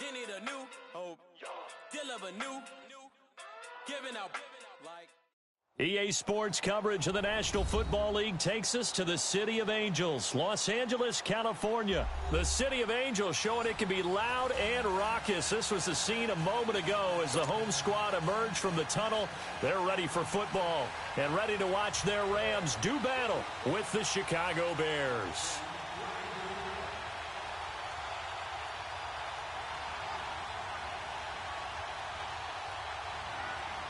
They need a new hope. Deal of a new. Giving out like. EA Sports coverage of the National Football League takes us to the City of Angels, Los Angeles, California. The City of Angels showing it can be loud and raucous. This was the scene a moment ago as the home squad emerged from the tunnel. They're ready for football and ready to watch their Rams do battle with the Chicago Bears.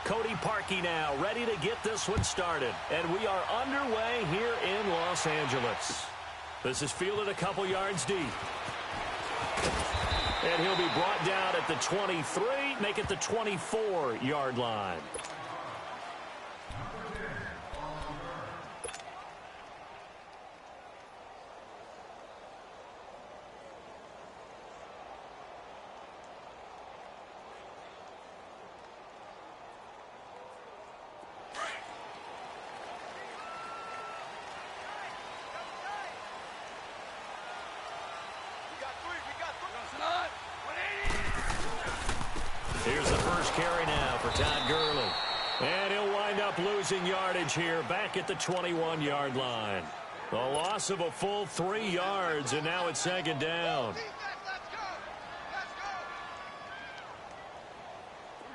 Cody Parkey now ready to get this one started. And we are underway here in Los Angeles. This is fielded a couple yards deep. And he'll be brought down at the 23, make it the 24-yard line. Here's the first carry now for Todd Gurley. And he'll wind up losing yardage here back at the 21-yard line. A loss of a full 3 yards, and now it's second down.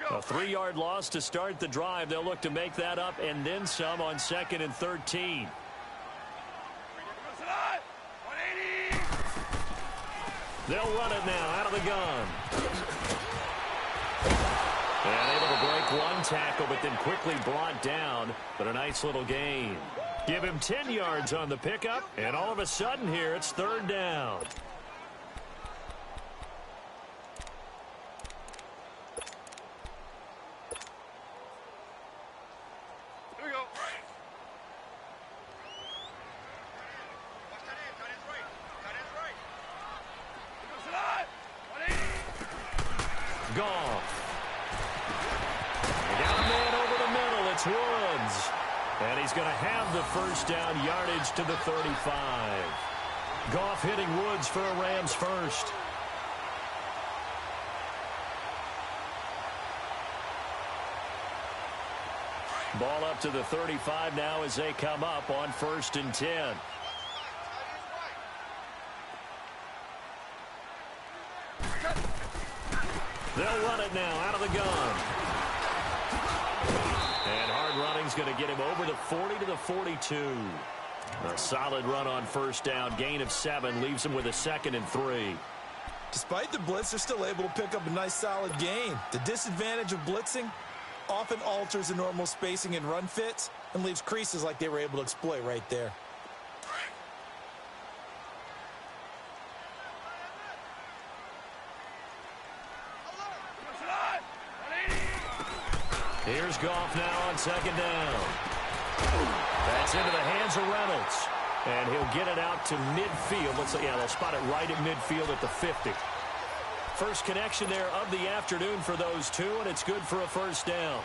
A 3-yard loss to start the drive. They'll look to make that up and then some on 2nd and 13. They'll run it now out of the gun. And able to break one tackle, but then quickly brought down. But a nice little gain. Give him 10 yards on the pickup, and all of a sudden here it's third down. Here we go. Goff. They got a man over the middle. It's Woods. And he's going to have the first down yardage to the 35. Goff hitting Woods for a Rams first. Ball up to the 35 now as they come up on 1st and 10. They'll run it now out of the gun. And hard running's going to get him over the 40 to the 42. A solid run on first down. Gain of 7 leaves him with a 2nd and 3. Despite the blitz, they're still able to pick up a nice solid gain. The disadvantage of blitzing often alters the normal spacing and run fits and leaves creases like they were able to exploit right there. Here's Goff now on 2nd down. That's into the hands of Reynolds. And he'll get it out to midfield. Let's say, yeah, they'll spot it right at midfield at the 50. First connection there of the afternoon for those two, and it's good for a first down.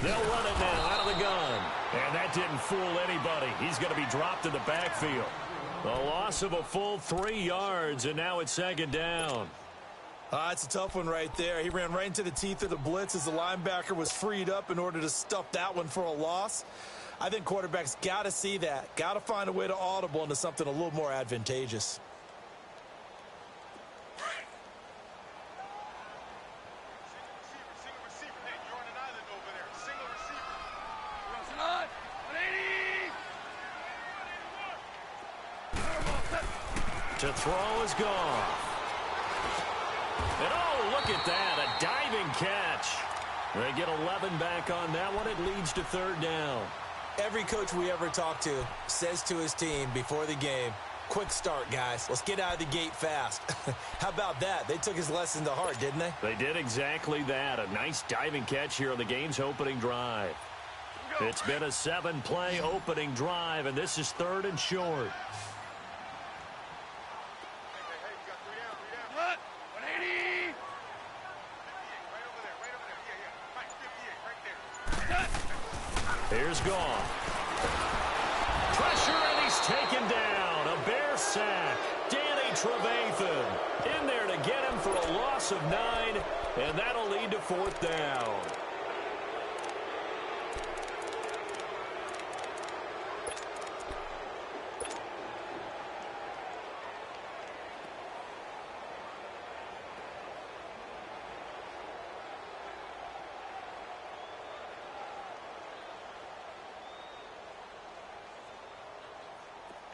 They'll run it now out of the gun. And that didn't fool anybody. He's going to be dropped in the backfield. A loss of a full 3 yards, and now it's 2nd down. It's a tough one right there. He ran right into the teeth of the blitz as the linebacker was freed up in order to stuff that one for a loss. I think quarterbacks got to see that. Got to find a way to audible into something a little more advantageous. To throw is gone. And oh, look at that, a diving catch. They get 11 back on that one. It leads to 3rd down. Every coach we ever talk to says to his team before the game, quick start, guys. Let's get out of the gate fast. How about that? They took his lesson to heart, didn't they? They did exactly that. A nice diving catch here on the game's opening drive. It's been a 7-play opening drive, and this is 3rd and short. Here's Goff. Pressure, and he's taken down. A Bear sack. Danny Trevathan in there to get him for a loss of 9, and that'll lead to 4th down.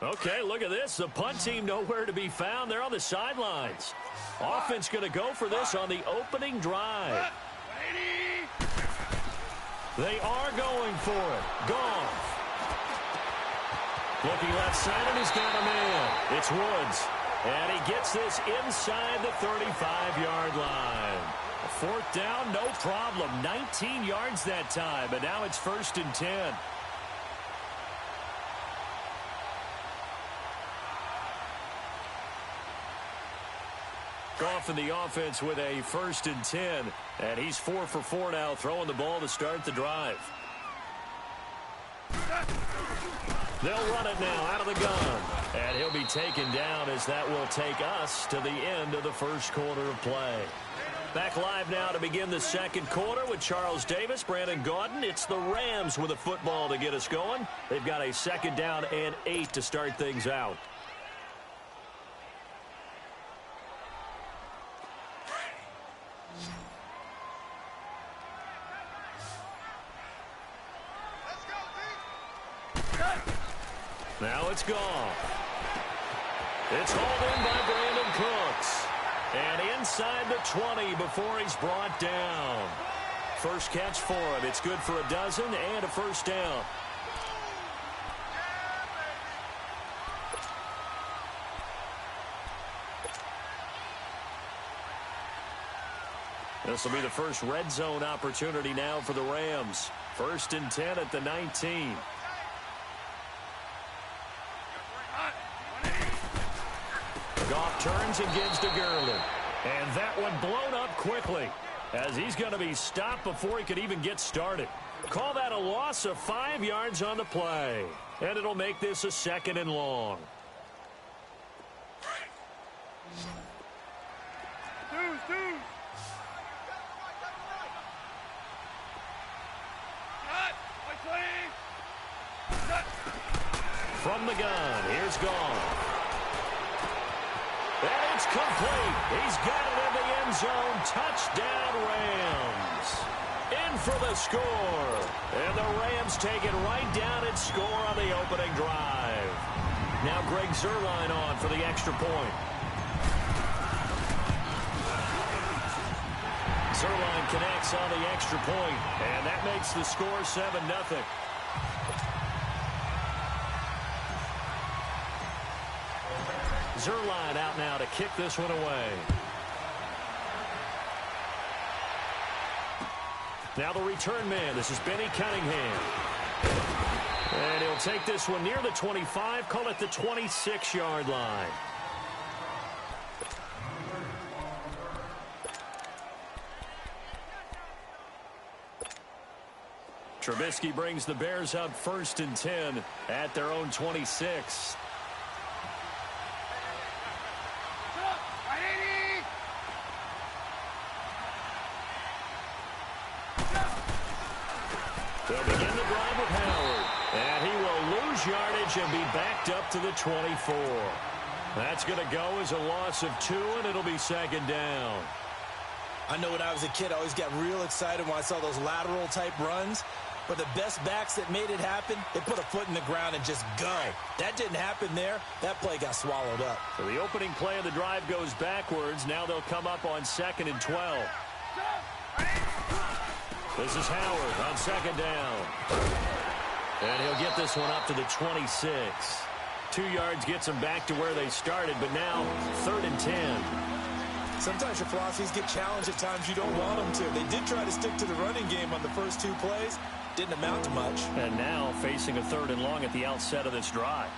Okay, look at this. The punt team nowhere to be found. They're on the sidelines. Offense going to go for this on the opening drive. They are going for it. Goff. Looking left side, and he's got a man. It's Woods. And he gets this inside the 35-yard line. 4th down, no problem. 19 yards that time, but now it's 1st and 10. Goff in the offense with a 1st and 10. And he's 4 for 4 now, throwing the ball to start the drive. They'll run it now out of the gun. And he'll be taken down as that will take us to the end of the first quarter of play. Back live now to begin the second quarter with Charles Davis, Brandon Gaudin. It's the Rams with a football to get us going. They've got a 2nd down and 8 to start things out. Now it's Goff. It's hauled in by Brandon Cooks. And inside the 20 before he's brought down. First catch for him. It's good for a dozen and a 1st down. This will be the first red zone opportunity now for the Rams. 1st and 10 at the 19. Goff turns and gives to Gurley. And that one blown up quickly as he's going to be stopped before he could even get started. Call that a loss of 5 yards on the play. And it'll make this a 2nd and long. From the gun, here's Goff. And it's complete. He's got it in the end zone. Touchdown, Rams. In for the score. And the Rams take it right down and score on the opening drive. Now Greg Zuerlein on for the extra point. Zuerlein connects on the extra point, and that makes the score 7-0. Zuerlein out now to kick this one away. Now the return man. This is Benny Cunningham. And he'll take this one near the 25, call it the 26-yard line. Trubisky brings the Bears up 1st and 10 at their own 26. They'll begin the drive with Howard. And he will lose yardage and be backed up to the 24. That's going to go as a loss of 2, and it'll be 2nd down. I know when I was a kid, I always got real excited when I saw those lateral-type runs. But the best backs that made it happen, they put a foot in the ground and just go. That didn't happen there. That play got swallowed up. So the opening play of the drive goes backwards. Now they'll come up on 2nd and 12. This is Howard on 2nd down. And he'll get this one up to the 26. 2 yards gets them back to where they started, but now 3rd and 10. Sometimes your philosophies get challenged at times you don't want them to. They did try to stick to the running game on the first 2 plays. Didn't amount to much. And now facing a 3rd and long at the outset of this drive.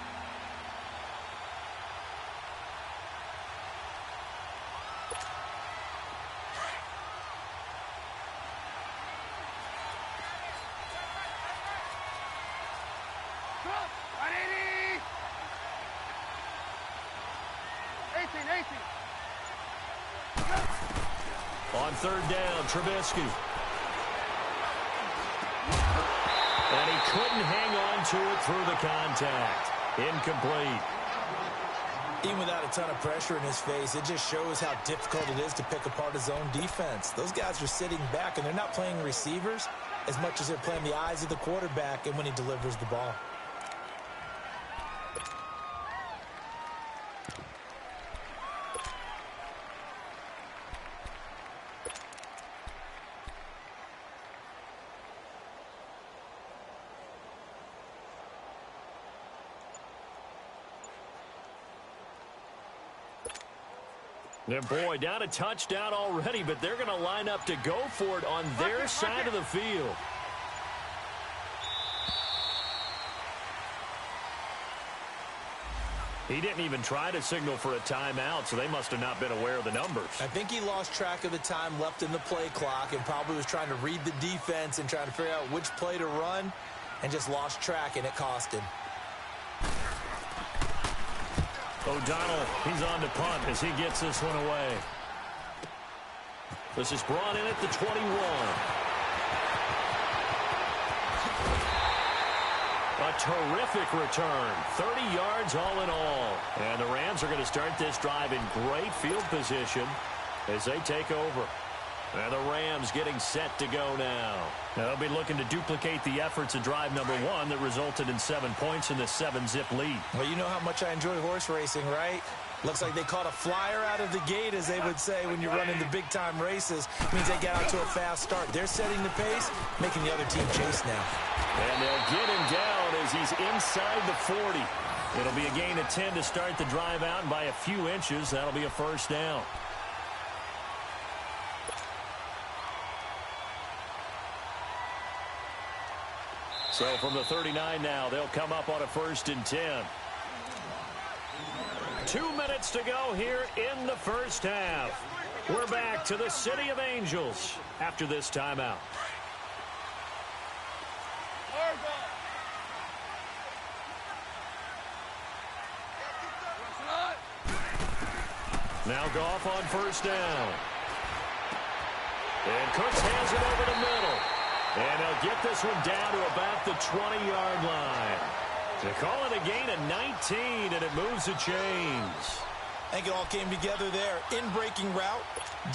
On third down, Trubisky. And he couldn't hang on to it through the contact. Incomplete. Even without a ton of pressure in his face, it just shows how difficult it is to pick apart his own defense. Those guys are sitting back, and they're not playing receivers as much as they're playing the eyes of the quarterback and when he delivers the ball. And boy, down a touchdown already, but they're going to line up to go for it on their side of the field. He didn't even try to signal for a timeout, so they must have not been aware of the numbers. I think he lost track of the time left in the play clock and probably was trying to read the defense and trying to figure out which play to run and just lost track, and it cost him. O'Donnell, he's on to punt as he gets this one away. This is brought in at the 21. A terrific return. 30 yards all in all. And the Rams are going to start this drive in great field position as they take over. And the Rams getting set to go now. They'll be looking to duplicate the efforts of drive number 1 that resulted in 7 points in the 7-zip lead. Well, you know how much I enjoy horse racing, right? Looks like they caught a flyer out of the gate, as they would say when you're running the big-time races. It means they get out to a fast start. They're setting the pace, making the other team chase now. And they'll get him down as he's inside the 40. It'll be a gain of 10 to start the drive out, and by a few inches, that'll be a first down. So from the 39 now, they'll come up on a 1st and 10. 2 minutes to go here in the first half. We're back to the City of Angels after this timeout. Now Goff on 1st down. And Cooks hands it over the middle. And they'll get this one down to about the 20-yard line. They call it a gain of 19, and it moves the chains. I think it all came together there. In-breaking route,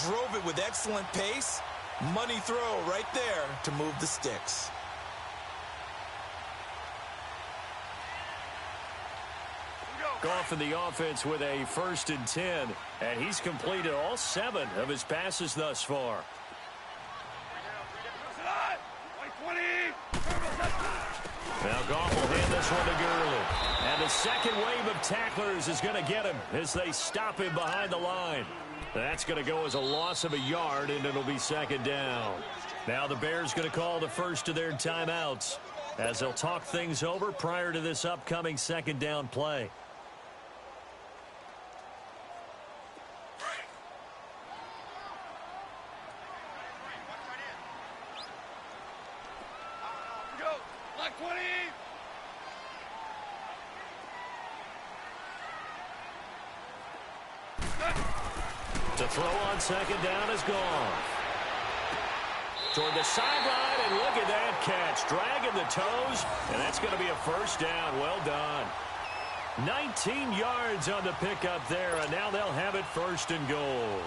drove it with excellent pace. Money throw right there to move the sticks. Goff in the offense with a 1st and 10, and he's completed all 7 of his passes thus far. Now Goff will hand this one to Gurley. And the second wave of tacklers is going to get him as they stop him behind the line. That's going to go as a loss of a yard, and it'll be 2nd down. Now the Bears going to call the first of their timeouts as they'll talk things over prior to this upcoming 2nd down play. To throw on 2nd down is gone. Toward the sideline, and look at that catch. Dragging the toes, and that's going to be a 1st down. Well done. 19 yards on the pickup there, and now they'll have it 1st and goal.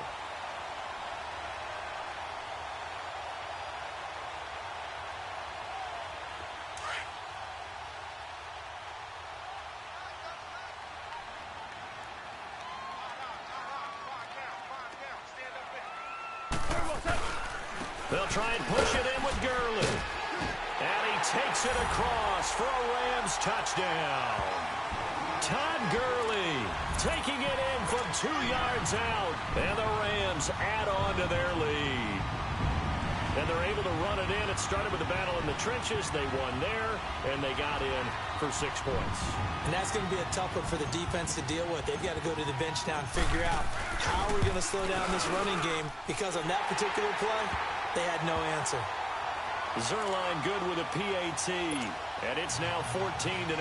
They'll try and push it in with Gurley. And he takes it across for a Rams touchdown. Todd Gurley taking it in from 2 yards out. And the Rams add on to their lead. And they're able to run it in. It started with a battle in the trenches. They won there, and they got in for 6 points. And that's going to be a tough one for the defense to deal with. They've got to go to the bench now and figure out how we're going to slow down this running game, because on that particular play, they had no answer. Zuerlein good with a PAT, and it's now 14-0.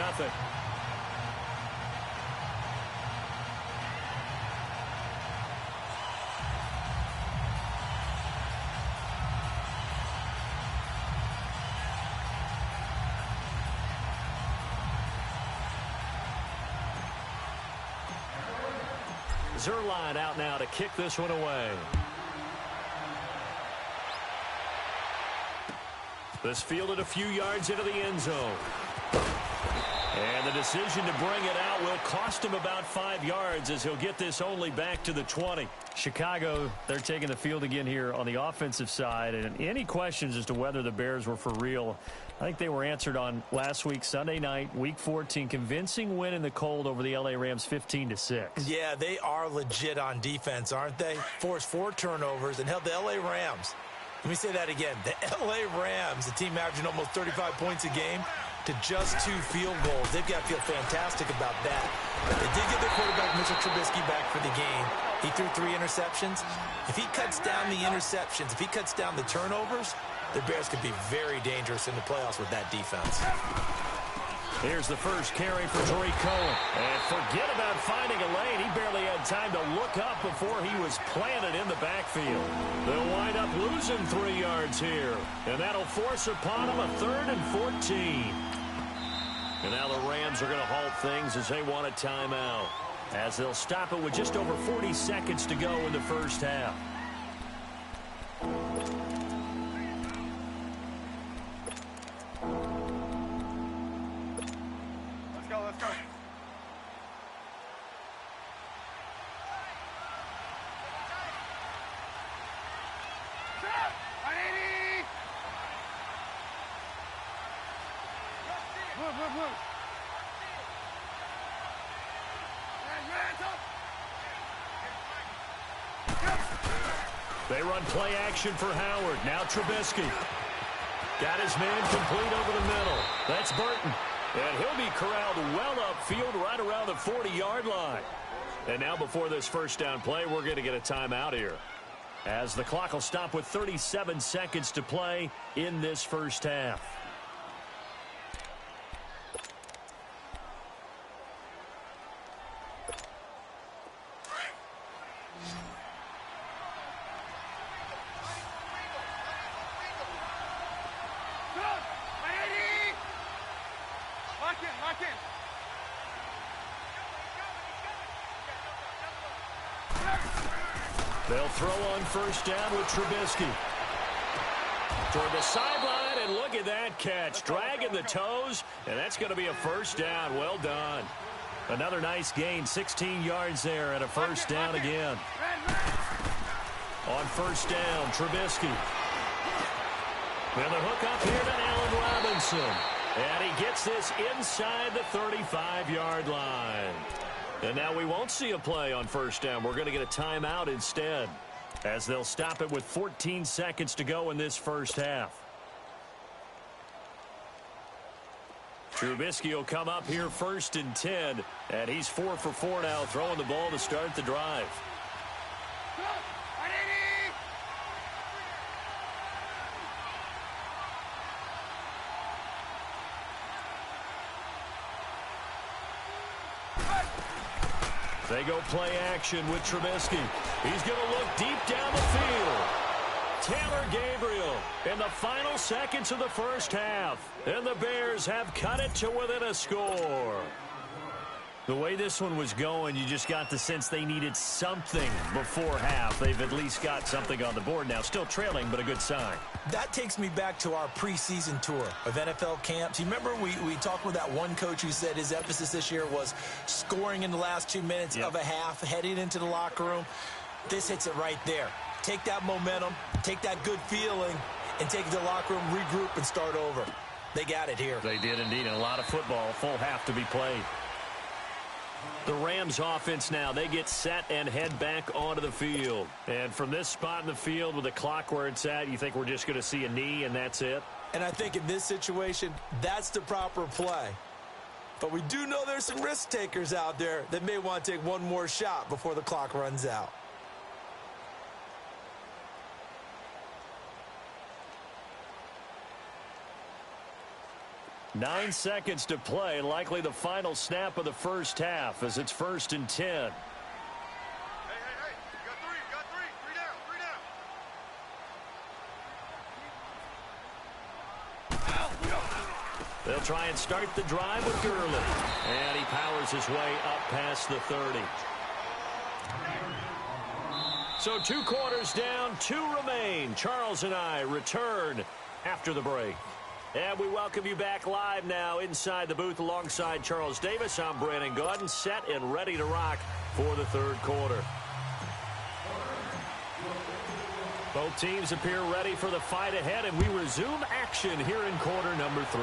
Zuerlein out now to kick this one away. This fielded a few yards into the end zone. And the decision to bring it out will cost him about 5 yards as he'll get this only back to the 20. Chicago, they're taking the field again here on the offensive side. And any questions as to whether the Bears were for real, I think they were answered on last week, Sunday night, Week 14. Convincing win in the cold over the L.A. Rams 15-6. Yeah, they are legit on defense, aren't they? Forced 4 turnovers and held the L.A. Rams. Let me say that again. The L.A. Rams, a team averaging almost 35 points a game, to just 2 field goals. They've got to feel fantastic about that. They did get their quarterback, Mitchell Trubisky, back for the game. He threw 3 interceptions. If he cuts down the interceptions, if he cuts down the turnovers, the Bears could be very dangerous in the playoffs with that defense. Here's the first carry for Tarik Cohen. And forget about finding a lane. He barely had time to look up before he was planted in the backfield. They'll wind up losing 3 yards here. And that'll force upon him a 3rd and 14. And now the Rams are going to halt things as they want a timeout, as they'll stop it with just over 40 seconds to go in the first half. Let's go. Move. They run play action for Howard. Now Trubisky. Got his man complete over the middle. That's Burton. And he'll be corralled well upfield right around the 40-yard line. And now before this first down play, we're going to get a timeout here, as the clock will stop with 37 seconds to play in this first half. They'll throw on first down with Trubisky. Toward the sideline, and look at that catch. Dragging the toes, and that's going to be a first down. Well done. Another nice gain, 16 yards there, and a first down again. On first down, Trubisky. And the hook up here to Allen Robinson. And he gets this inside the 35-yard line. And now we won't see a play on first down. We're going to get a timeout instead, as they'll stop it with 14 seconds to go in this first half. Trubisky will come up here 1st and 10, and he's 4 for 4 now, throwing the ball to start the drive. They go play action with Trubisky. He's going to look deep down the field. Taylor Gabriel in the final seconds of the first half. And the Bears have cut it to within a score. The way this one was going, you just got the sense they needed something before half. They've at least got something on the board now. Still trailing, but a good sign. That takes me back to our preseason tour of NFL camps. You remember we talked with that one coach who said his emphasis this year was scoring in the last 2 minutes of a half, heading into the locker room. This hits it right there. Take that momentum, take that good feeling, and take it to the locker room, regroup, and start over. They got it here. They did indeed, and a lot of football, full half to be played. The Rams offense now, they get set and head back onto the field. And from this spot in the field with the clock where it's at, you think we're just going to see a knee and that's it? And I think in this situation, that's the proper play. But we do know there's some risk takers out there that may want to take one more shot before the clock runs out. Nine seconds to play, likely the final snap of the first half as it's 1st and 10. Hey, you got three down. They'll try and start the drive with Gurley. And he powers his way up past the 30. So 2 quarters down, 2 remain. Charles and I return after the break. And we welcome you back live now inside the booth alongside Charles Davis. I'm Brandon Gaudin, set and ready to rock for the 3rd quarter. Both teams appear ready for the fight ahead, and we resume action here in quarter number 3.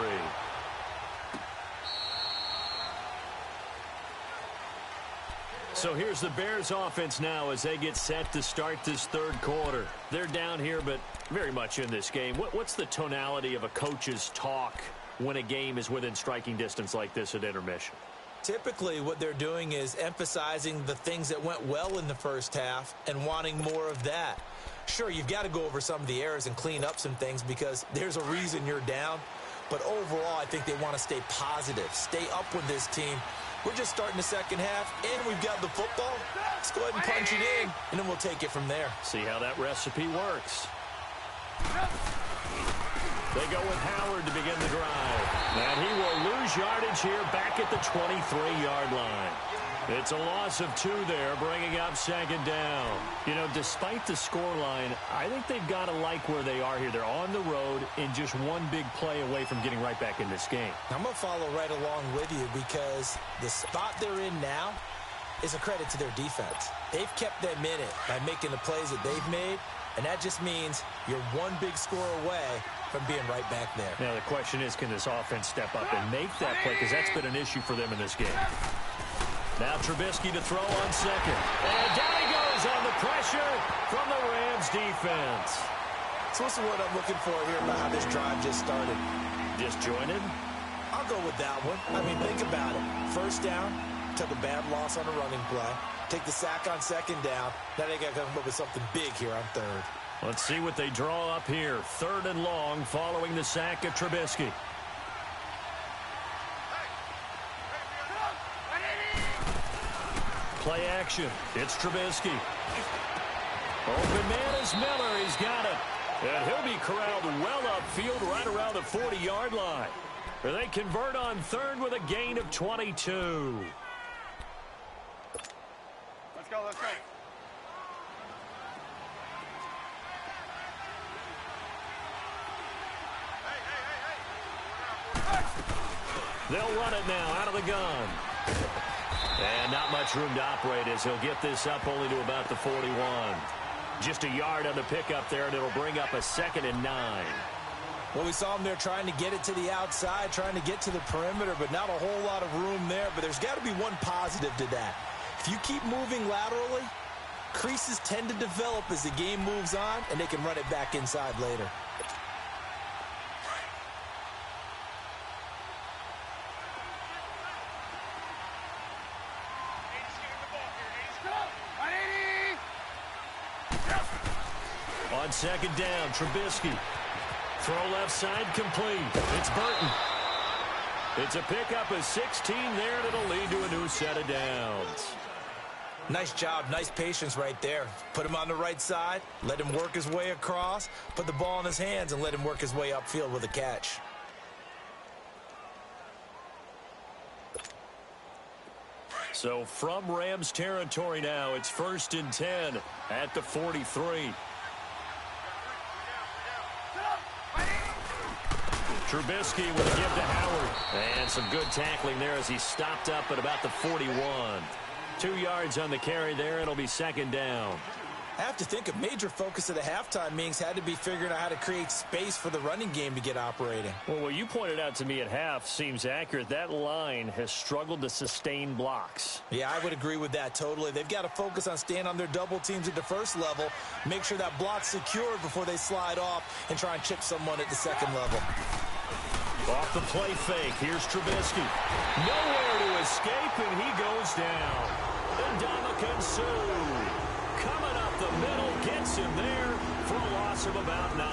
So here's the Bears offense now as they get set to start this 3rd quarter. They're down here, but very much in this game. What's the tonality of a coach's talk when a game is within striking distance like this at intermission? Typically, what they're doing is emphasizing the things that went well in the first half and wanting more of that. Sure, you've got to go over some of the errors and clean up some things because there's a reason you're down. But overall, I think they want to stay positive, stay up with this team. We're just starting the second half, and we've got the football. Let's go ahead and punch it in, and then we'll take it from there. See how that recipe works. They go with Howard to begin the drive. And he will lose yardage here back at the 23-yard line. It's a loss of 2 there, bringing up 2nd down. You know, despite the scoreline, I think they've got to like where they are here. They're on the road and just one big play away from getting right back in this game. I'm going to follow right along with you because the spot they're in now is a credit to their defense. They've kept them in it by making the plays that they've made, and that just means you're one big score away from being right back there. Now, the question is, can this offense step up and make that play? Because that's been an issue for them in this game. Now Trubisky to throw on 2nd. And down he goes on the pressure from the Rams defense. So what's the word I'm looking for here about how this drive just started? Disjointed? I'll go with that one. I mean, think about it. First down, took a bad loss on a running play. Take the sack on 2nd down. Now they got to come up with something big here on 3rd. Let's see what they draw up here. 3rd and long following the sack of Trubisky. Play action. It's Trubisky. Open man is Miller. He's got it. And he'll be corralled well upfield right around the 40-yard line. They convert on 3rd with a gain of 22. Let's go, let's go. They'll run it now out of the gun. And not much room to operate as he'll get this up only to about the 41. Just a yard on the pickup there, and it'll bring up a 2nd and 9. Well, we saw him there trying to get it to the outside, trying to get to the perimeter, but not a whole lot of room there. But there's got to be one positive to that. If you keep moving laterally, creases tend to develop as the game moves on, and they can run it back inside later. On 2nd down, Trubisky. Throw left side complete. It's Burton. It's a pickup of 16 there, and it'll lead to a new set of downs. Nice job, nice patience right there. Put him on the right side, let him work his way across, put the ball in his hands, and let him work his way upfield with a catch. So from Rams territory now, it's 1st and 10 at the 43. Trubisky with a give to Howard. And some good tackling there as he stopped up at about the 41. 2 yards on the carry there. It'll be 2nd down. I have to think a major focus of the halftime meetings had to be figuring out how to create space for the running game to get operating. Well, what you pointed out to me at half seems accurate. That line has struggled to sustain blocks. Yeah, I would agree with that totally. They've got to focus on staying on their double teams at the first level, make sure that block's secured before they slide off and try and chip someone at the second level. Off the play fake, here's Trubisky. Nowhere to escape, and he goes down. Ndamukong Suh coming up the middle, gets him there for a loss of about 9.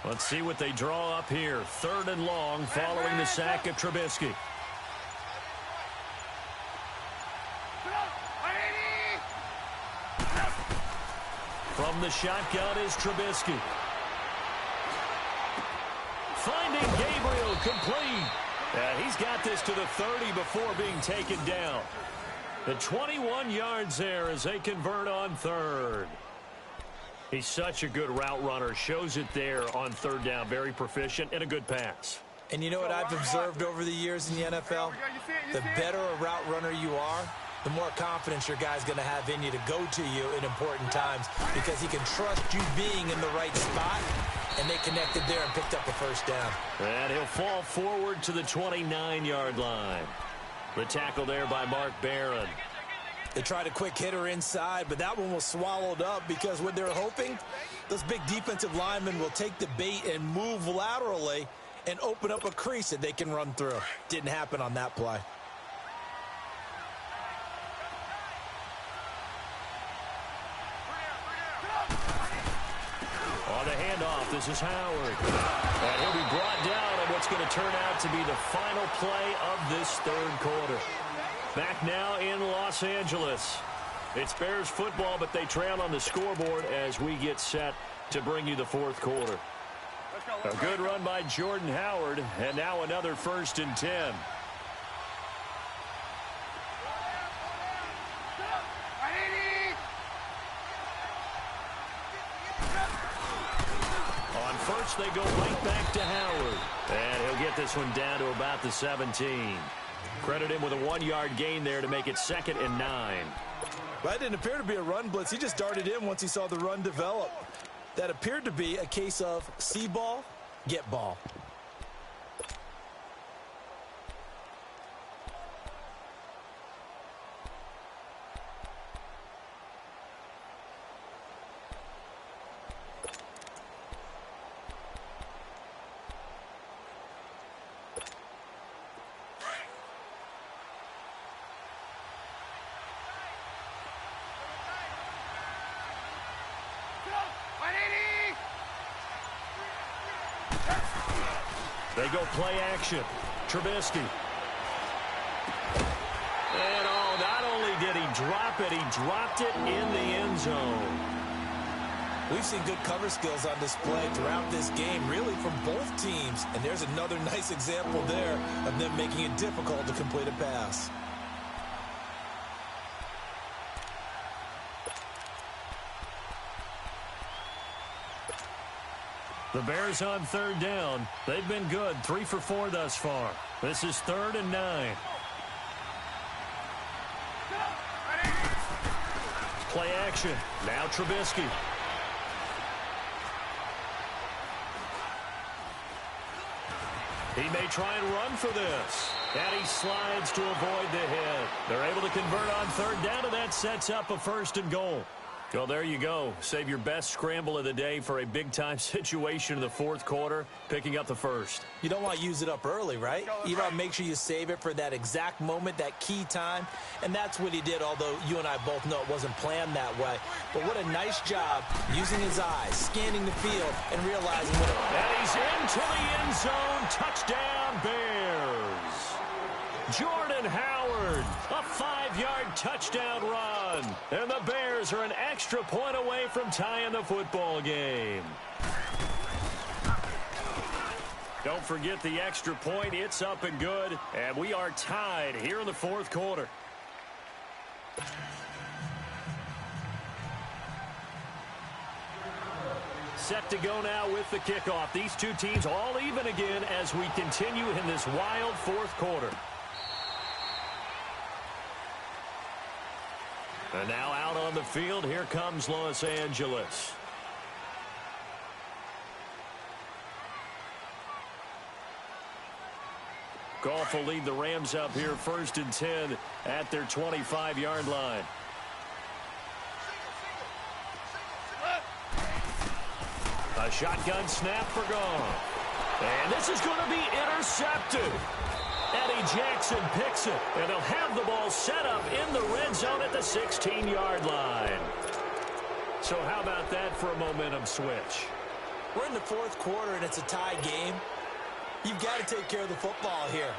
Let's see what they draw up here. 3rd and long following the sack of Trubisky. From the shotgun is Trubisky. Finding Gabriel complete. And he's got this to the 30 before being taken down. The 21 yards there as they convert on 3rd. He's such a good route runner. Shows it there on 3rd down. Very proficient and a good pass. And you know what I've observed over the years in the NFL? The better a route runner you are, the more confidence your guy's going to have in you to go to you in important times because he can trust you being in the right spot, and they connected there and picked up a 1st down. And he'll fall forward to the 29-yard line. The tackle there by Mark Barron. They tried a quick hitter inside, but that one was swallowed up because what they're hoping, those big defensive linemen will take the bait and move laterally and open up a crease that they can run through. Didn't happen on that play. On the handoff, this is Howard. And he'll be brought down on what's going to turn out to be the final play of this 3rd quarter. Back now in Los Angeles. It's Bears football, but they trail on the scoreboard as we get set to bring you the 4th quarter. A good run by Jordan Howard, and now another 1st and 10. On 1st, they go right back to Howard. And he'll get this one down to about the 17. Credit him with a 1-yard gain there to make it 2nd and 9. That didn't appear to be a run blitz. He just darted in once he saw the run develop. That appeared to be a case of see ball, get ball. They go play action. Trubisky. And not only did he drop it, he dropped it in the end zone. We've seen good cover skills on display throughout this game, really from both teams. And there's another nice example there of them making it difficult to complete a pass. The Bears on 3rd down. They've been good. 3 for 4 thus far. This is 3rd and 9. Play action. Now Trubisky. He may try and run for this. And he slides to avoid the hit. They're able to convert on 3rd down, and that sets up a 1st and goal. Well, there you go. Save your best scramble of the day for a big-time situation in the 4th quarter, picking up the 1st. You don't want to use it up early, right? You want to make sure you save it for that exact moment, that key time. And that's what he did, although you and I both know it wasn't planned that way. But what a nice job using his eyes, scanning the field, and realizing what it... And he's into the end zone. Touchdown, Bears. Jordan Howard, a 5-yard touchdown run. And the Bears are an extra point away from tying the football game. Don't forget the extra point. It's up and good. And we are tied here in the 4th quarter. Set to go now with the kickoff. These two teams all even again as we continue in this wild 4th quarter. And now out on the field, here comes Los Angeles. Goff will lead the Rams up here 1st and 10 at their 25-yard line. A shotgun snap for Goff. And this is going to be intercepted. Eddie Jackson picks it, and they'll have the ball set up in the red zone at the 16-yard line. So how about that for a momentum switch? We're in the fourth quarter, and it's a tie game. You've got to take care of the football here.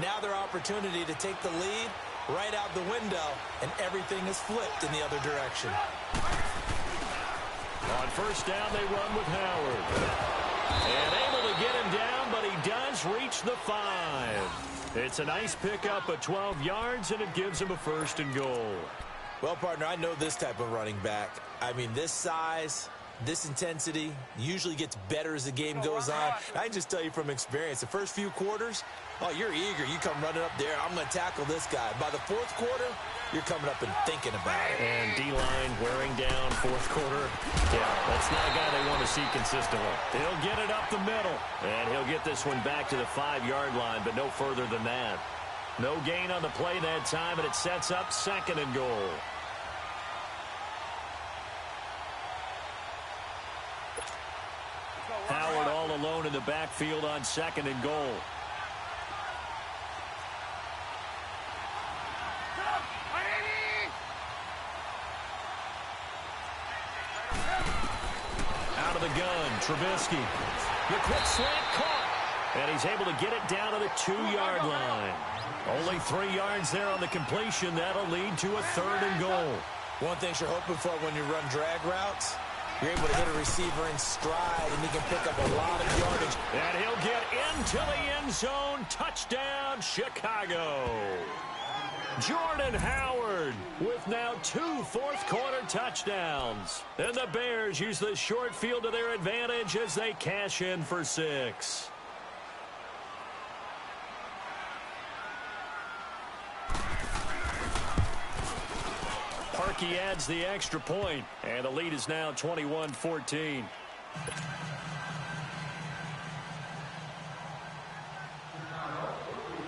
Now their opportunity to take the lead right out the window, and everything is flipped in the other direction. On first down, they run with Howard. And able to get him down, but he does reach the 5. It's a nice pickup of 12 yards, and it gives him a 1st and goal. Well, partner, I know this type of running back. I mean, this size, this intensity usually gets better as the game goes on. I can just tell you from experience, the first few quarters, oh, you're eager. You come running up there, I'm going to tackle this guy. By the fourth quarter, you're coming up and thinking about it. And D-line wearing down fourth quarter. Yeah, that's not a guy they want to see consistently. He'll get it up the middle. And he'll get this one back to the 5-yard line, but no further than that. No gain on the play that time, and it sets up 2nd and goal. Howard all alone in the backfield on 2nd and goal. Out of the gun, Trubisky. The quick slant caught. And he's able to get it down to the 2-yard line. Only 3 yards there on the completion. That'll lead to a 3rd and goal. One thing you're hoping for when you run drag routes, you're able to hit a receiver in stride, and he can pick up a lot of yardage. And he'll get into the end zone. Touchdown, Chicago. Jordan Howard with now 2 fourth-quarter touchdowns. And the Bears use the short field to their advantage as they cash in for 6. Parkey adds the extra point, and the lead is now 21-14.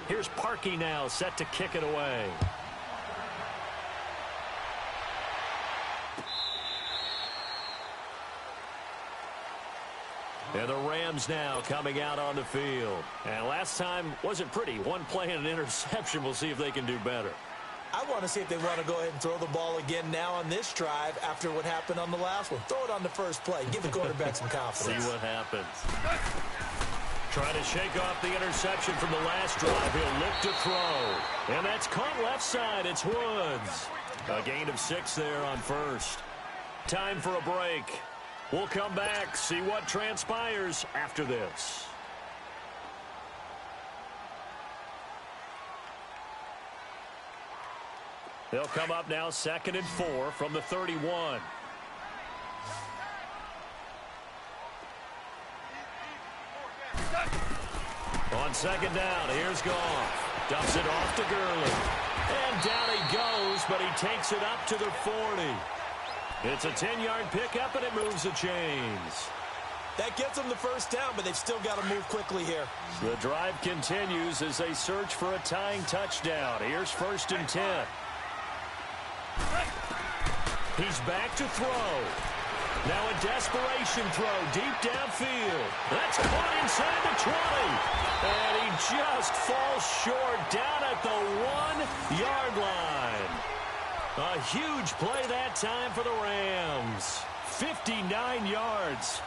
Here's Parkey now, set to kick it away. And the Rams now coming out on the field. And last time wasn't pretty. One play and an interception. We'll see if they can do better. I want to see if they want to go ahead and throw the ball again now on this drive after what happened on the last one. Throw it on the first play. Give the quarterback some confidence. See what happens. Trying to shake off the interception from the last drive. He'll look to throw. And that's caught left side. It's Woods. A gain of 6 there on first. Time for a break. We'll come back, see what transpires after this. They'll come up now 2nd and 4 from the 31. On 2nd down, here's Goff. Dumps it off to Gurley. And down he goes, but he takes it up to the 40. It's a 10-yard pickup, and it moves the chains. That gets them the first down, but they've still got to move quickly here. The drive continues as they search for a tying touchdown. Here's 1st and 10. He's back to throw. Now a desperation throw deep downfield. That's caught inside the 20. And he just falls short down at the 1-yard line. A huge play that time for the Rams. 59 yards.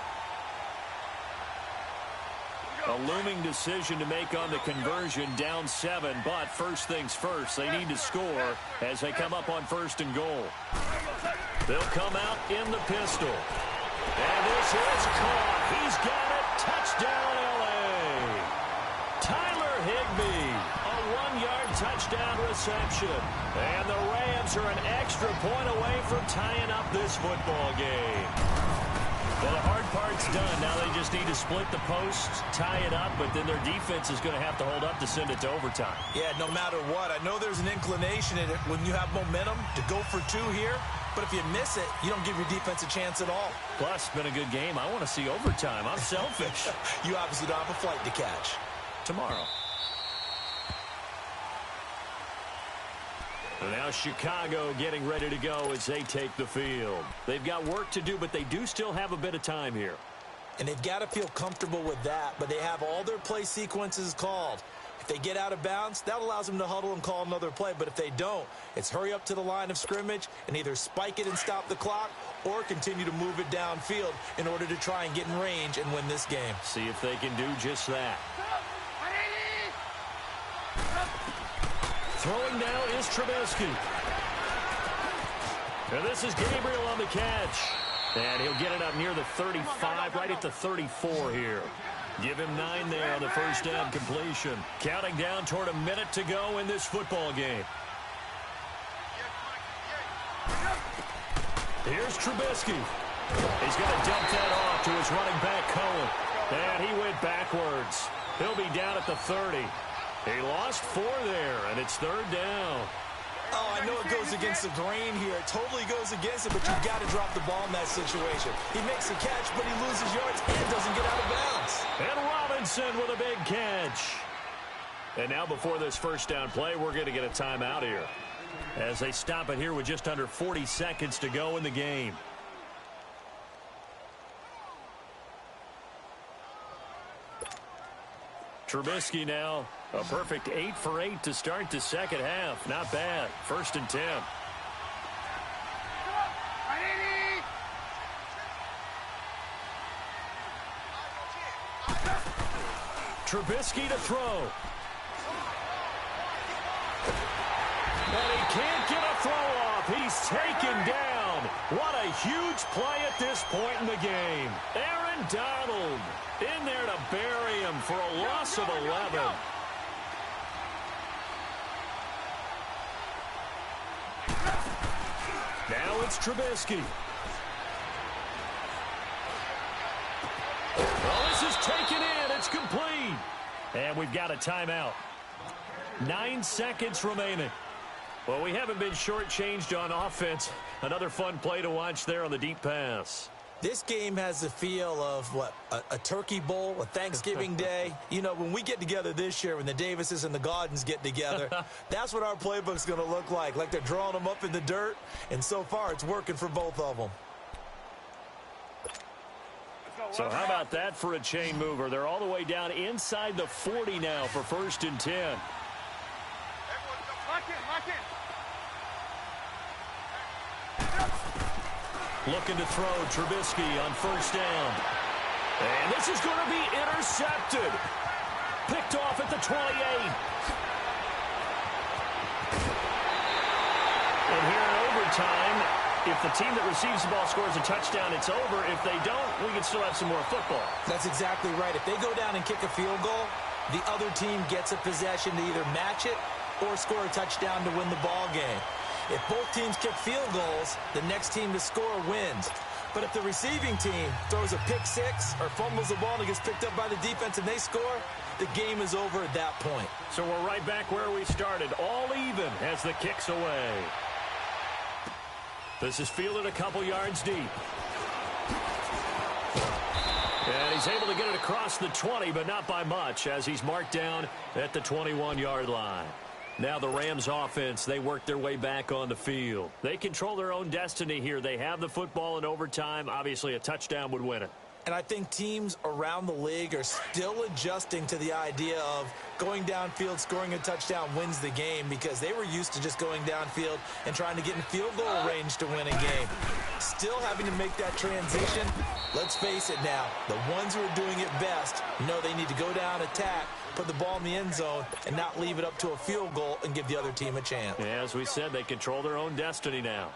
A looming decision to make on the conversion, down 7, but first things first, they need to score as they come up on 1st and goal. They'll come out in the pistol. And this is caught. He's got it. Touchdown, L.A. Tyler Higbee, a 1-yard touchdown reception. And the Rams are an extra point away from tying up this football game. Well, the hard part's done. Now they just need to split the posts, tie it up, but then their defense is going to have to hold up to send it to overtime. Yeah, no matter what. I know there's an inclination in it when you have momentum to go for 2 here, but if you miss it, you don't give your defense a chance at all. Plus, it's been a good game. I want to see overtime. I'm selfish. You obviously don't have a flight to catch. Tomorrow. And now Chicago getting ready to go as they take the field. They've got work to do, but they do still have a bit of time here. And they've got to feel comfortable with that, but they have all their play sequences called. If they get out of bounds, that allows them to huddle and call another play. But if they don't, it's hurry up to the line of scrimmage and either spike it and stop the clock or continue to move it downfield in order to try and get in range and win this game. See if they can do just that. Throwing now is Trubisky. And this is Gabriel on the catch. And he'll get it up near the 35, right at the 34 here. Give him 9 there on the first down completion. Counting down toward a minute to go in this football game. Here's Trubisky. He's going to dump that off to his running back, Cohen. And he went backwards. He'll be down at the 30. He lost 4 there, and it's third down. Oh, I know it goes against the grain here. It totally goes against it, but you've got to drop the ball in that situation. He makes a catch, but he loses yards and doesn't get out of bounds. And Robinson with a big catch. And now before this first down play, we're going to get a timeout here, as they stop it here with just under 40 seconds to go in the game. Trubisky now, a perfect 8 for 8 to start the second half. Not bad. First and 10. Trubisky to throw. And he can't get a throw off. He's taken down. What a huge play at this point in the game. Aaron Donald in there to bury him for a loss of 11. Now it's Trubisky. Well, this is taken in. It's complete. And we've got a timeout. 9 seconds remaining. Well, we haven't been shortchanged on offense. Another fun play to watch there on the deep pass. This game has the feel of, what, a turkey bowl, a Thanksgiving day. You know, when we get together this year, when the Davises and the Gaudens get together, that's what our playbook's going to look like they're drawing them up in the dirt. And so far, it's working for both of them. So how about that for a chain mover? They're all the way down inside the 40 now for first and 10. Everyone, lock in, lock in. Looking to throw Trubisky on first down. And this is going to be intercepted. Picked off at the 28. And here in overtime, if the team that receives the ball scores a touchdown, it's over. If they don't, we can still have some more football. That's exactly right. If they go down and kick a field goal, the other team gets a possession to either match it or score a touchdown to win the ball game. If both teams kick field goals, the next team to score wins. But if the receiving team throws a pick six or fumbles the ball and it gets picked up by the defense and they score, the game is over at that point. So we're right back where we started, all even as the kick's away. This is fielded a couple yards deep. And he's able to get it across the 20, but not by much, as he's marked down at the 21-yard line. Now the Rams offense, they work their way back on the field. They control their own destiny here. They have the football in overtime. Obviously, a touchdown would win it. And I think teams around the league are still adjusting to the idea of going downfield, scoring a touchdown wins the game, because they were used to just going downfield and trying to get in field goal range to win a game. Still having to make that transition. Let's face it now, the ones who are doing it best know they need to go down, attack, put the ball in the end zone, and not leave it up to a field goal and give the other team a chance. Yeah, as we said, they control their own destiny now.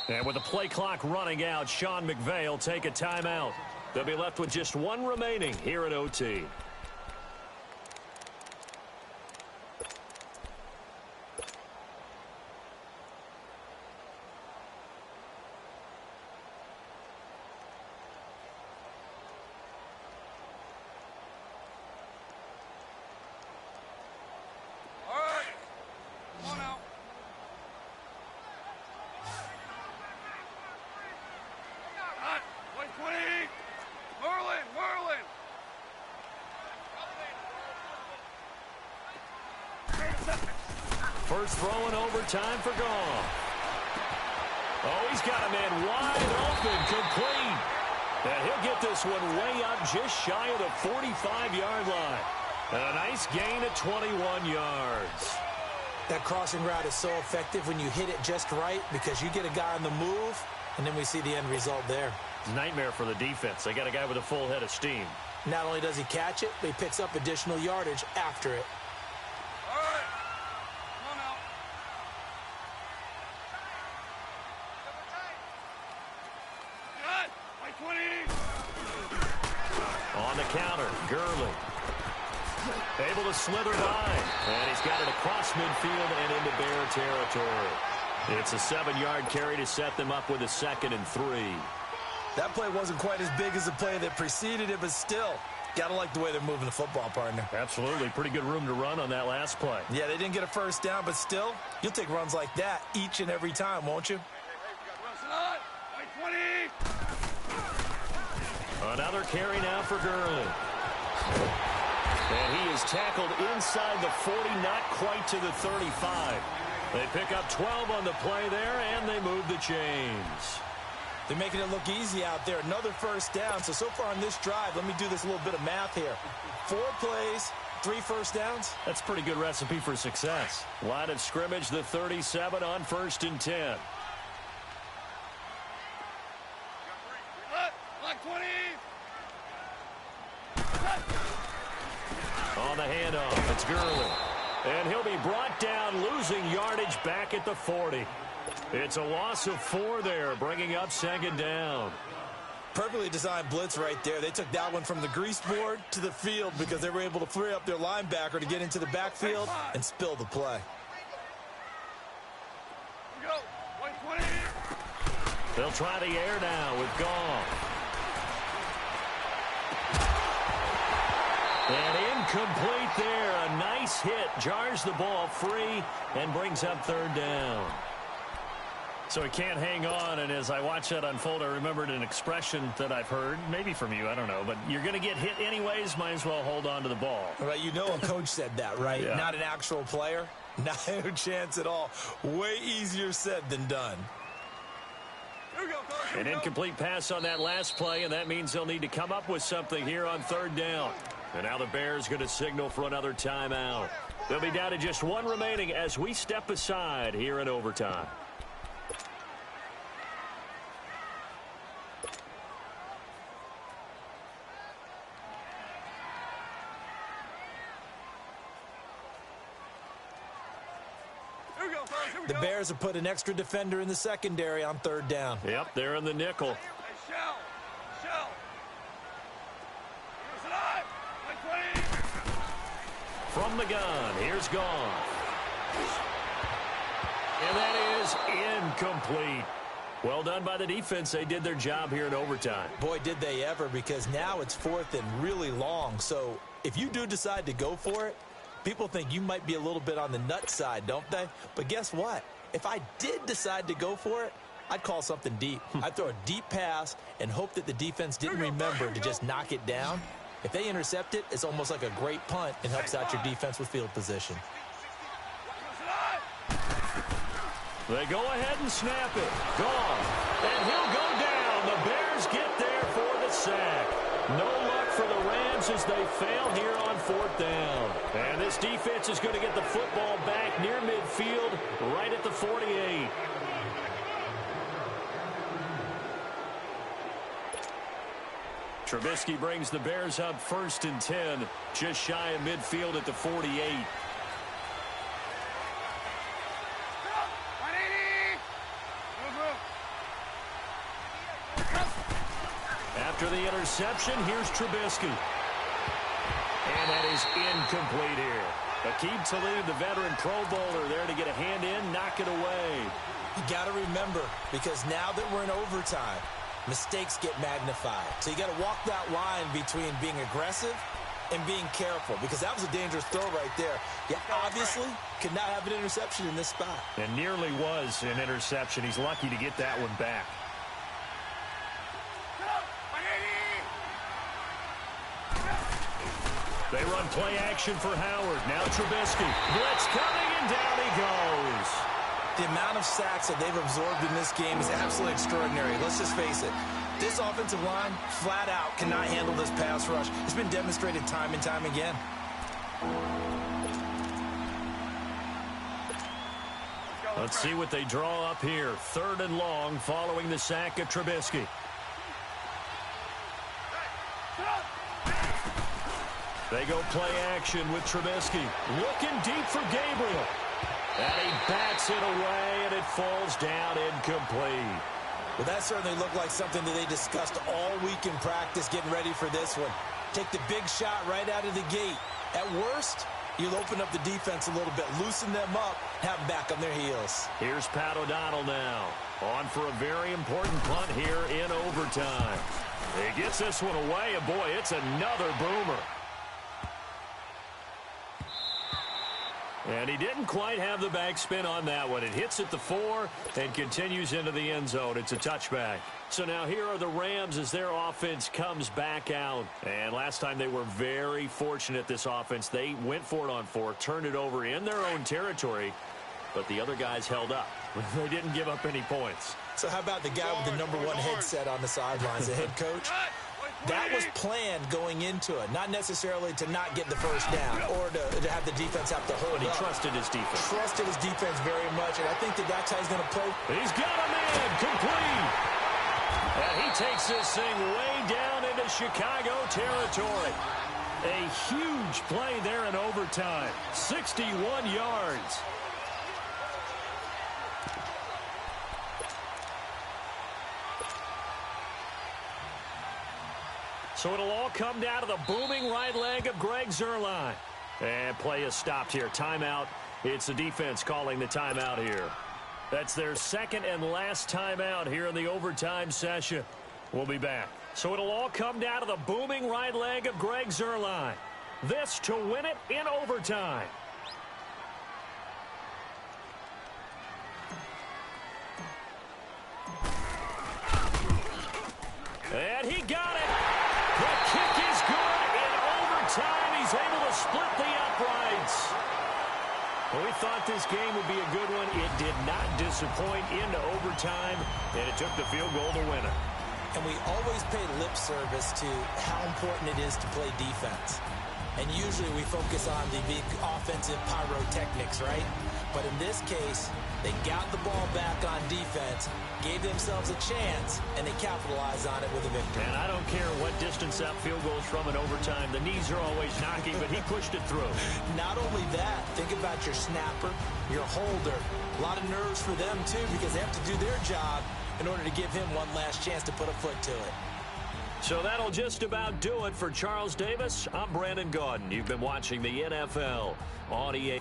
And with the play clock running out, Sean McVay will take a timeout. They'll be left with just one remaining here at OT. All right. Come on out. First throw in overtime for Goff. Oh, he's got a man wide open, complete. And he'll get this one way up just shy of the 45-yard line. And a nice gain of 21 yards. That crossing route is so effective when you hit it just right because you get a guy on the move, and then we see the end result there. It's a nightmare for the defense. They got a guy with a full head of steam. Not only does he catch it, but he picks up additional yardage after it. All right. Come on now. Good. Like 20. On the counter, Gurley. Able to slither by. And he's got it across midfield and into Bear territory. It's a 7-yard carry to set them up with a 2nd and 3. That play wasn't quite as big as the play that preceded it, but still, gotta like the way they're moving the football, partner. Absolutely. Pretty good room to run on that last play. Yeah, they didn't get a first down, but still, you'll take runs like that each and every time, won't you? Like 20. Another carry now for Gurley. And he is tackled inside the 40, not quite to the 35. They pick up 12 on the play there, and they move the chains. They're making it look easy out there. Another first down. So far on this drive, let me do this little bit of math here. 4 plays, 3 first downs. That's a pretty good recipe for success. Line of scrimmage, the 37 on 1st and 10. Like 20. On the handoff, it's Gurley. And he'll be brought down, losing yardage back at the 40. It's a loss of 4 there, bringing up 2nd down. Perfectly designed blitz right there. They took that one from the grease board to the field because they were able to free up their linebacker to get into the backfield and spill the play. Here we go. Like 20. They'll try the air now with Goff. And incomplete there. A nice hit. Jars the ball free and brings up 3rd down. So he can't hang on, and as I watch that unfold, I remembered an expression that I've heard, maybe from you, I don't know, but you're going to get hit anyways, might as well hold on to the ball. Right, you know a coach said that, right? Yeah. Not an actual player. No chance at all. Way easier said than done. Here we go, fellas. Here An we go. incomplete pass on that last play, and that means they'll need to come up with something here on 3rd down. And now the Bears going to signal for another timeout. They'll be down to just 1 remaining as we step aside here in overtime. Here we go, fellas. Here we The go. Bears have put an extra defender in the secondary on 3rd down. Yep, they're in the nickel. Hey, Shell. Shell. Here's an eye. Like 20. From the gun, here's Goff. And that is incomplete. Well done by the defense. They did their job here in overtime. Boy, did they ever, because now it's 4th and really long. So if you do decide to go for it, people think you might be a little bit on the nut side, don't they? But guess what? If I did decide to go for it, I'd call something deep. I'd throw a deep pass and hope that the defense didn't remember to just knock it down. If they intercept it, it's almost like a great punt and helps out your defense with field position. They go ahead and snap it. Goff. And he'll go down. The Bears get there for the sack. No luck for the Rams as they fail here on 4th down. And this defense is going to get the football back near midfield, right at the 48. Trubisky brings the Bears up 1st and 10, just shy of midfield at the 48. 180. Move, move. After the interception, here's Trubisky. And that is incomplete here. Aqib Talib, the veteran Pro Bowler, there to get a hand in, knock it away. You got to remember, because now that we're in overtime, mistakes get magnified. So you got to walk that line between being aggressive and being careful, because that was a dangerous throw right there. You obviously could not have an interception in this spot. And nearly was an interception. He's lucky to get that one back. 180. They run play action for Howard. Now Trubisky. Blitz coming, and down he goes. The amount of sacks that they've absorbed in this game is absolutely extraordinary. Let's just face it. This offensive line, flat out, cannot handle this pass rush. It's been demonstrated time and time again. Let's see what they draw up here. 3rd and long following the sack of Trubisky. They go play action with Trubisky. Looking deep for Gabriel. And he bats it away, and it falls down incomplete. Well, that certainly looked like something that they discussed all week in practice getting ready for this one. Take the big shot right out of the gate. At worst, you'll open up the defense a little bit, loosen them up, have them back on their heels. Here's Pat O'Donnell now. On for a very important punt here in overtime. He gets this one away, and boy, it's another boomer. And he didn't quite have the backspin on that one. It hits at the 4 and continues into the end zone. It's a touchback. So now here are the Rams as their offense comes back out. And last time they were very fortunate, this offense. They went for it on 4, turned it over in their own territory, but the other guys held up. They didn't give up any points. So how about the guy with the number 1 headset on the sidelines, the head coach? That was planned going into it, not necessarily to not get the first down or to have the defense have to hold But he up. trusted his defense. Trusted his defense very much, and I think that's how he's going to play. He's got a man complete. And he takes this thing way down into Chicago territory. A huge play there in overtime. 61 yards. So it'll all come down to the booming right leg of Greg Zuerlein. And play is stopped here. Timeout. It's the defense calling the timeout here. That's their second and last timeout here in the overtime session. We'll be back. So it'll all come down to the booming right leg of Greg Zuerlein. This to win it in overtime. And he got it. The kick is good in overtime. He's able to split the uprights. Well, we thought this game would be a good one. It did not disappoint into overtime, and it took the field goal to win it. And we always pay lip service to how important it is to play defense. And usually we focus on the big offensive pyrotechnics, right? But in this case, they got the ball back on defense, gave themselves a chance, and they capitalized on it with a victory. And I don't care what distance that field goes from in overtime. The knees are always knocking, but he pushed it through. Not only that, think about your snapper, your holder. A lot of nerves for them, too, because they have to do their job in order to give him one last chance to put a foot to it. So that'll just about do it for Charles Davis. I'm Brandon Gaudin. You've been watching the NFL on EA.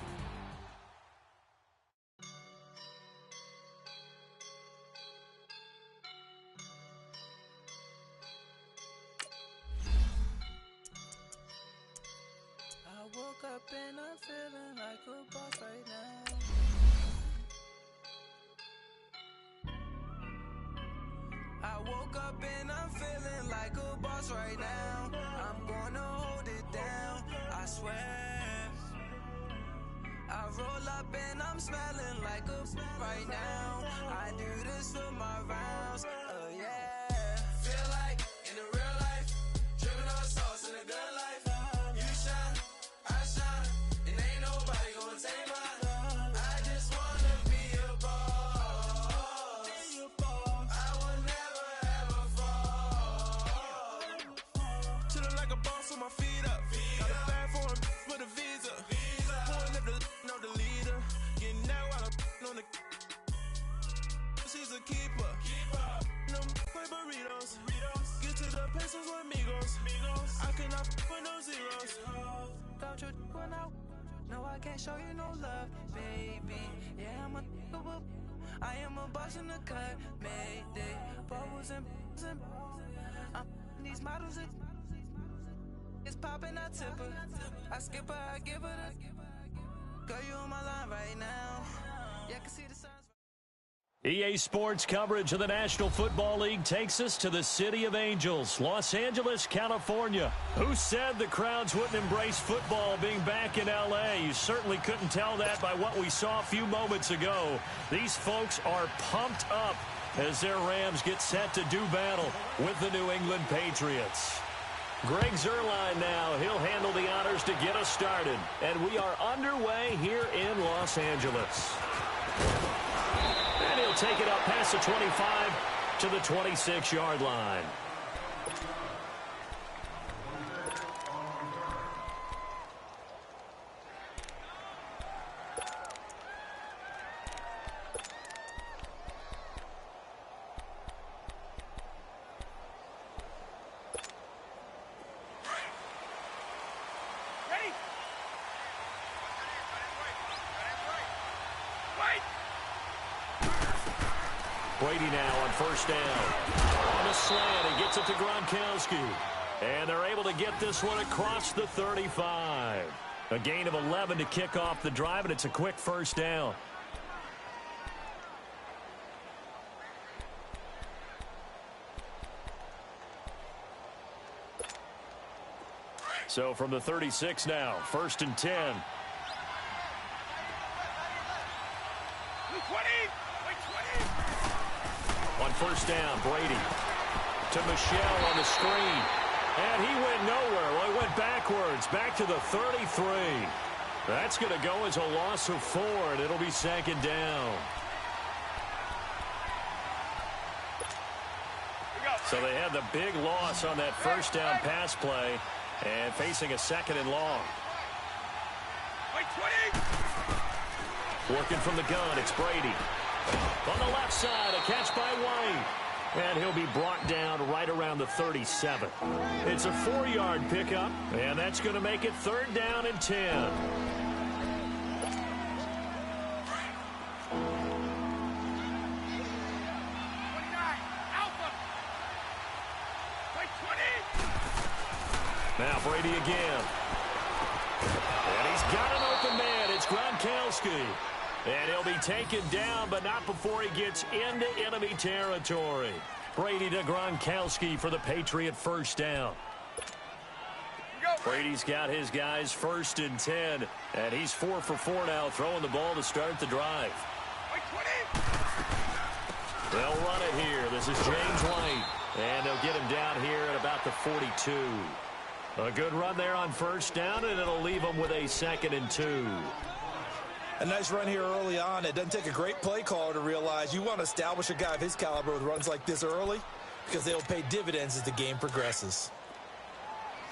I woke up and I'm feeling like a boss right now. I woke up and I'm feeling like a boss right now. I'm gonna hold it down, I swear. I roll up and I'm smelling like a right now. I do this for my rounds, yeah. Feel like in the real life, dripping on sauce in a good life. You shine, I shine, and ain't nobody gonna take mine. I just wanna be a boss. I will never ever fall. Chillin' like a boss with my feet up. Got a bag for him with a visa. Pulling up the know the leader. Getting out while I'm on the. She's a keeper. Them quick burritos. Get to the pesos with amigos. I cannot with no zeros. Don't you run out? No, I can't show you no love, baby. Yeah, I'm a whoop. I am a boss in the cut, mayday. Bubbles and I'm these models. It's popping, I tip her. I skip her, I give her the. Girl, you on my line right now. Yeah, I can see the signs. EA Sports coverage of the National Football League takes us to the City of Angels, Los Angeles, California. Who said the crowds wouldn't embrace football being back in L.A.? You certainly couldn't tell that by what we saw a few moments ago. These folks are pumped up as their Rams get set to do battle with the New England Patriots. Greg Zuerlein now. He'll handle the honors to get us started. And we are underway here in Los Angeles. And he'll take it up past the 25 to the 26-yard line. Brady now on first down. On a slant, he gets it to Gronkowski. And they're able to get this one across the 35. A gain of 11 to kick off the drive, and it's a quick first down. So from the 36 now, 1st and 10. On first down, Brady to Michel on the screen. And he went nowhere. Well, he went backwards, back to the 33. That's going to go as a loss of 4, and it'll be 2nd down. So they had the big loss on that first down pass play and facing a 2nd and long. Working from the gun, it's Brady. On the left side, a catch by White. And he'll be brought down right around the 37. It's a 4-yard pickup, and that's going to make it 3rd down and 10. Now Brady again. And he's got an open man. It's Gronkowski. And he'll be taken down, but not before he gets into enemy territory. Brady to Gronkowski for the Patriot first down. Brady's got his guys 1st and 10, and he's 4 for 4 now, throwing the ball to start the drive. They'll run it here. This is James White, and they'll get him down here at about the 42. A good run there on first down, and it'll leave him with a 2nd and 2. A nice run here early on. It doesn't take a great play caller to realize you want to establish a guy of his caliber with runs like this early because they'll pay dividends as the game progresses.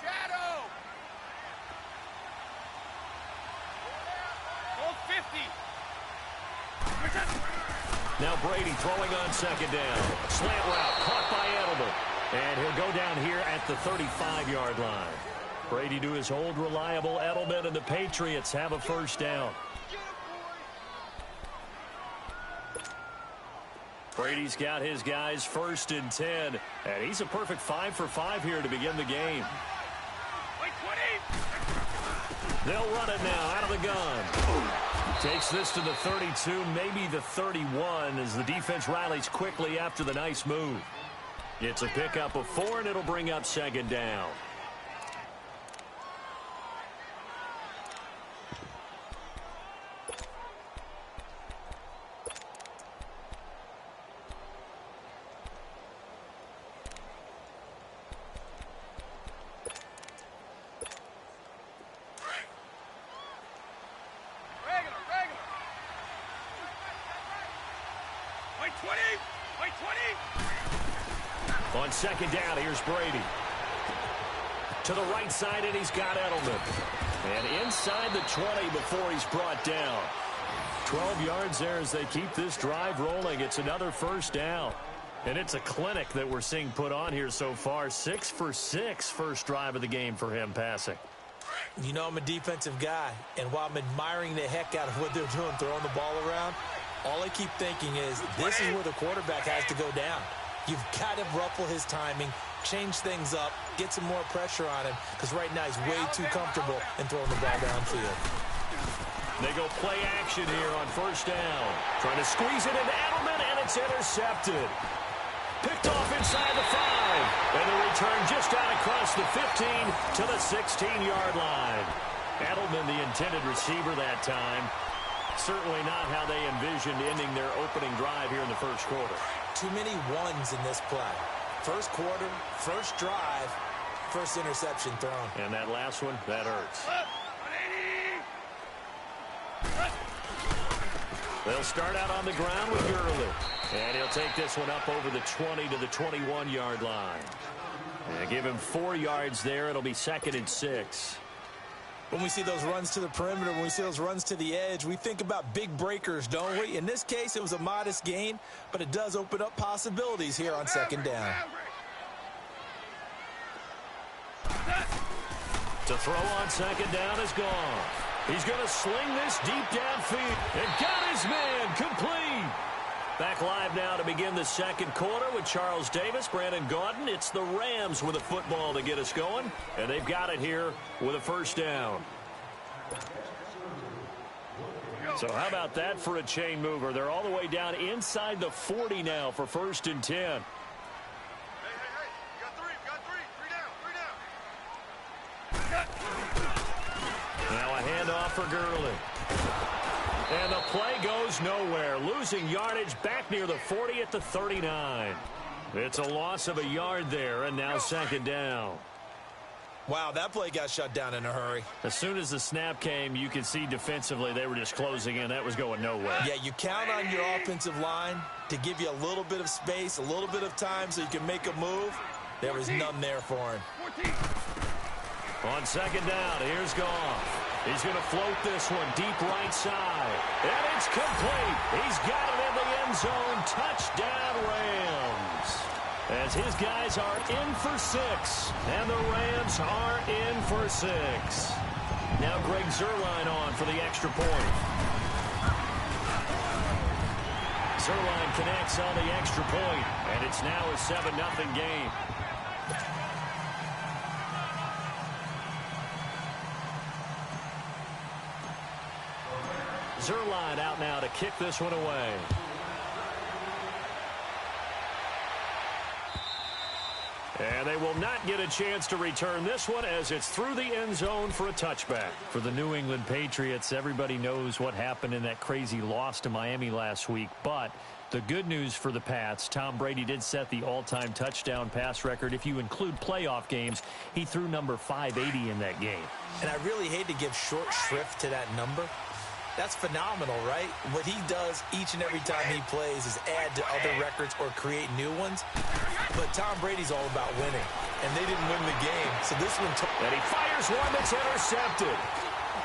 Shadow! Goal 50. Now Brady throwing on 2nd down. Slant route caught by Edelman. And he'll go down here at the 35-yard line. Brady to his old reliable Edelman, and the Patriots have a first down. Brady's got his guys 1st and 10, and he's a perfect 5 for 5 here to begin the game. They'll run it now out of the gun. Takes this to the 32, maybe the 31, as the defense rallies quickly after the nice move. It's a pickup of 4, and it'll bring up 2nd down. On 2nd down, here's Brady. To the right side, and he's got Edelman. And inside the 20 before he's brought down. 12 yards there as they keep this drive rolling. It's another first down. And it's a clinic that we're seeing put on here so far. 6 for 6 first drive of the game for him passing. You know I'm a defensive guy, and while I'm admiring the heck out of what they're doing, throwing the ball around, all I keep thinking is this is where the quarterback has to go down. You've got to ruffle his timing, change things up, get some more pressure on him, because right now he's way too comfortable in throwing the ball downfield. They go play action here on first down. Trying to squeeze it into Edelman, and it's intercepted. Picked off inside the 5. And the return just out across the 15 to the 16-yard line. Edelman, the intended receiver that time. Certainly not how they envisioned ending their opening drive here in the first quarter. Too many ones in this play. First quarter, first drive, first interception thrown. And that last one, that hurts. They'll start out on the ground with Gurley. And he'll take this one up over the 20 to the 21-yard line. And give him 4 yards there. It'll be 2nd and 6. When we see those runs to the perimeter, when we see those runs to the edge, we think about big breakers, don't we? In this case, it was a modest gain, but it does open up possibilities here on 2nd down. To throw on 2nd down is gone. He's going to sling this deep downfield. And got his man complete. Back live now to begin the second quarter with Charles Davis, Brandon Gaudin. It's the Rams with a football to get us going. And they've got it here with a first down. So how about that for a chain mover? They're all the way down inside the 40 now for 1st and 10. Hey, you got three down. Now a handoff for Gurley. And the play goes nowhere. Losing yardage back near the 40 at the 39. It's a loss of a yard there, and now 2nd down. Wow, that play got shut down in a hurry. As soon as the snap came, you could see defensively they were just closing in. That was going nowhere. Yeah, you count on your offensive line to give you a little bit of space, a little bit of time so you can make a move. There was none there for him. On 2nd down, here's Goff. He's going to float this one deep right side. And it's complete. He's got it in the end zone. Touchdown, Rams. As his guys are in for 6. And the Rams are in for 6. Now Greg Zuerlein on for the extra point. Zuerlein connects on the extra point. And it's now a 7-0 game. Zuerlein out now to kick this one away. And they will not get a chance to return this one as it's through the end zone for a touchback. For the New England Patriots, everybody knows what happened in that crazy loss to Miami last week. But the good news for the Pats, Tom Brady did set the all-time touchdown pass record. If you include playoff games, he threw number 580 in that game. And I really hate to give short shrift to that number. That's phenomenal, right? What he does each and every time he plays is add to other records or create new ones. But Tom Brady's all about winning, and they didn't win the game. So this one took. And he fires one that's intercepted.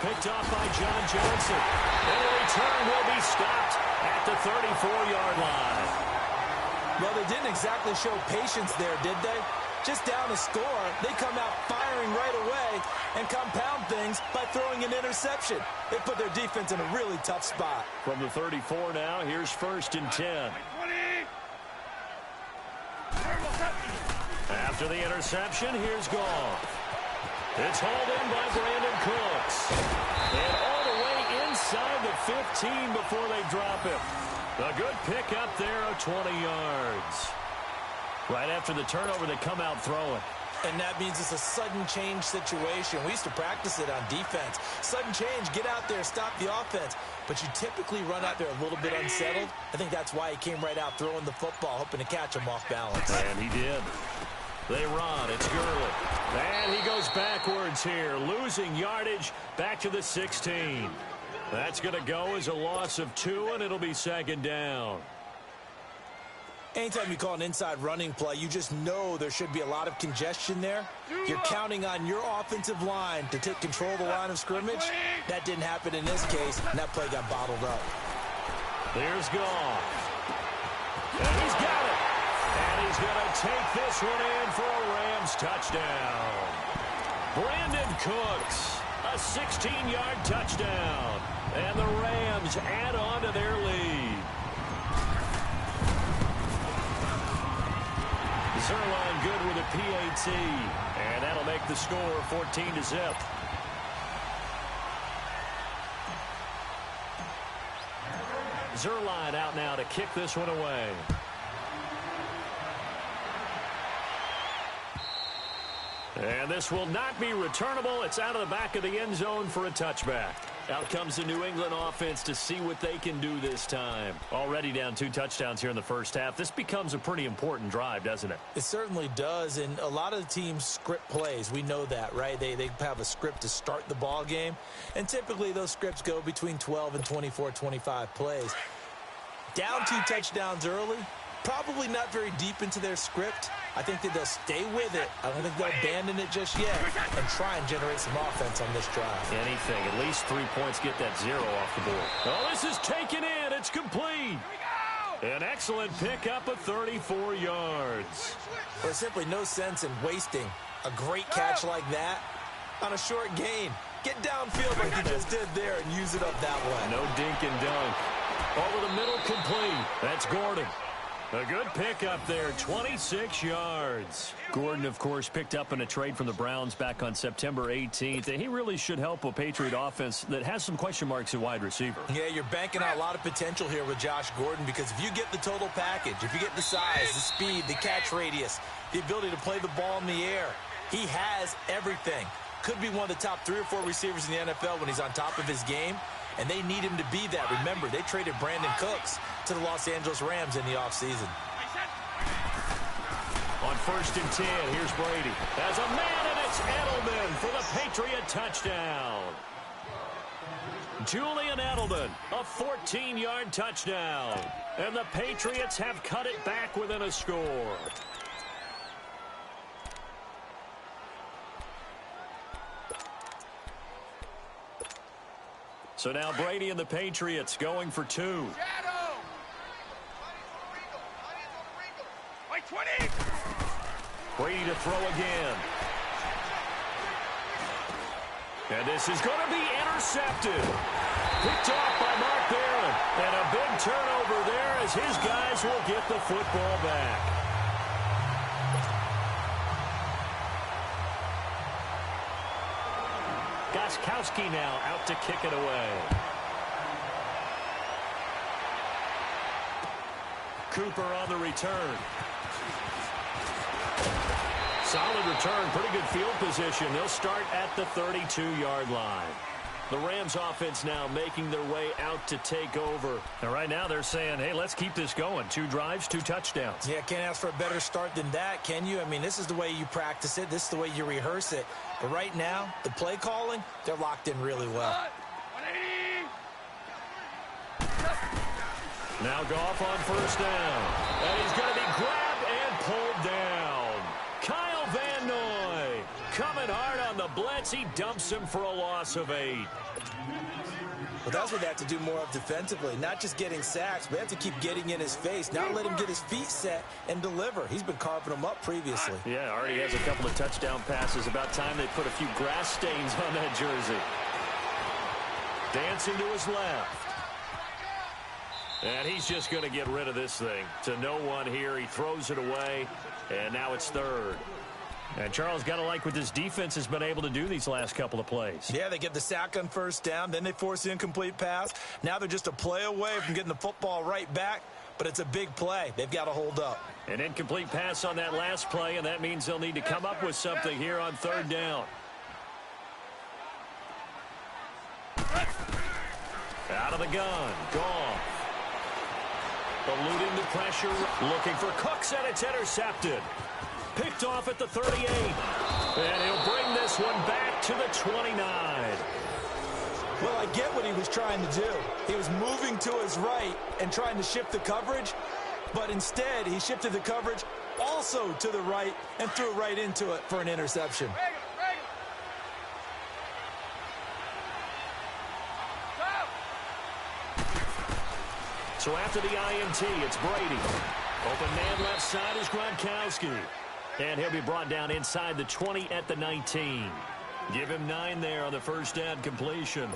Picked off by John Johnson. And the return will be stopped at the 34-yard line. Well, they didn't exactly show patience there, did they? Just down a score, they come out firing right away and compound things by throwing an interception. They put their defense in a really tough spot. From the 34 now, here's 1st and 10. After the interception, here's Goff. It's hauled in by Brandon Cooks. And all the way inside the 15 before they drop him. A good pickup there of 20 yards. Right after the turnover, they come out throwing. And that means it's a sudden change situation. We used to practice it on defense. Sudden change, get out there, stop the offense. But you typically run out there a little bit unsettled. I think that's why he came right out throwing the football, hoping to catch him off balance. And he did. They run. It's Gurley. And he goes backwards here, losing yardage back to the 16. That's going to go as a loss of 2, and it'll be 2nd down. Anytime you call an inside running play, you just know there should be a lot of congestion there. You're counting on your offensive line to take control of the line of scrimmage. That didn't happen in this case, and that play got bottled up. There's Goff. And he's got it. And he's going to take this one in for a Rams touchdown. Brandon Cooks, a 16-yard touchdown. And the Rams add on to their lead. Zuerlein good with a PAT. And that'll make the score 14-0. Zuerlein out now to kick this one away. And this will not be returnable. It's out of the back of the end zone for a touchback. Out comes the New England offense to see what they can do this time. Already down 2 touchdowns here in the first half. This becomes a pretty important drive, doesn't it? It certainly does, and a lot of the teams script plays. We know that, right? They have a script to start the ball game, and typically those scripts go between 12 and 24, 25 plays. Down 2 touchdowns early, probably not very deep into their script. I think that they'll stay with it. I don't think they'll abandon it just yet and try and generate some offense on this drive. Anything. At least 3 points, get that 0 off the board. Oh, this is taken in. It's complete. An excellent pickup of 34 yards. There's simply no sense in wasting a great catch like that on a short gain. Get downfield like you just did there and use it up that way. No dink and dunk. Over the middle, complete. That's Gordon. A good pickup there, 26 yards. Gordon, of course, picked up in a trade from the Browns back on September 18th, and he really should help a Patriot offense that has some question marks at wide receiver. Yeah, you're banking on a lot of potential here with Josh Gordon, because if you get the total package, if you get the size, the speed, the catch radius, the ability to play the ball in the air, he has everything. Could be one of the top 3 or 4 receivers in the NFL when he's on top of his game. And they need him to be that. Remember, they traded Brandon Cooks to the Los Angeles Rams in the offseason. On 1st and 10, here's Brady. As a man, and it's Edelman for the Patriot touchdown. Julian Edelman, a 14-yard touchdown. And the Patriots have cut it back within a score. So now Brady and the Patriots going for 2. Shadow! Like 20! Brady to throw again. And this is going to be intercepted. Picked off by Mark Barron. And a big turnover there as his guys will get the football back. Gostkowski now out to kick it away. Cooper on the return. Solid return, pretty good field position. They'll start at the 32-yard line. The Rams offense now making their way out to take over. And right now they're saying, hey, let's keep this going. 2 drives, 2 touchdowns. Yeah, can't ask for a better start than that, can you? I mean, this is the way you practice it. This is the way you rehearse it. But right now, the play calling, they're locked in really well. Now Goff on 1st down. And he's going to be grabbed and pulled down. Kyle Van Noy coming hard on the blitz. He dumps him for a loss of 8. Well, that's what they have to do more of defensively. Not just getting sacks, but they have to keep getting in his face. Not let him get his feet set and deliver. He's been carving them up previously. Yeah, already has a couple of touchdown passes. About time they put a few grass stains on that jersey. Dancing to his left. And he's just going to get rid of this thing. To no one here. He throws it away. And now it's 3rd. And Charles, got to like what this defense has been able to do these last couple of plays. Yeah, they get the sack on 1st down. Then they force the incomplete pass. Now they're just a play away from getting the football right back. But it's a big play. They've got to hold up. An incomplete pass on that last play, and that means they'll need to come up with something here on 3rd down. Out of the gun. Goff. Eluding the pressure. Looking for Cooks, and it's intercepted. Picked off at the 38. And he'll bring this one back to the 29. Well, I get what he was trying to do. He was moving to his right and trying to shift the coverage, but instead he shifted the coverage also to the right and threw right into it for an interception. So after the INT, it's Brady. Open man left side is Gronkowski. And he'll be brought down inside the 20 at the 19. Give him 9 there on the 1st down completion.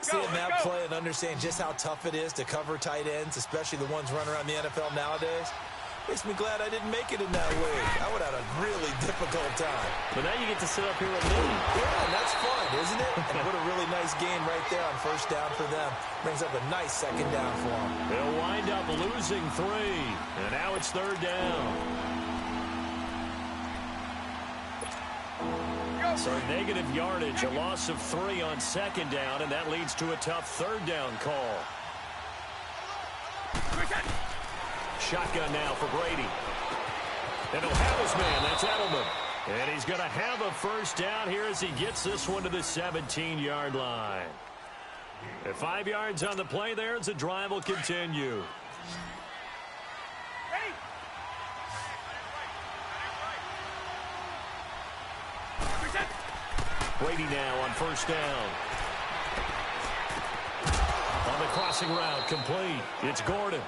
Seeing that play and understanding just how tough it is to cover tight ends, especially the ones running around the NFL nowadays. Makes me glad I didn't make it in that league. I would have had a really difficult time. But now you get to sit up here with me. Yeah, and that's fun, isn't it? And what a really nice game right there on first down for them. Brings up a nice second down for them. They'll wind up losing 3. And now it's third down. So negative yardage, a loss of 3 on second down, and that leads to a tough third down call. Shotgun now for Brady. And he'll have his man. That's Edelman. And he's going to have a first down here as he gets this one to the 17-yard line. At 5 yards on the play there as the drive will continue. Brady now on first down. On the crossing route, complete. It's Gordon.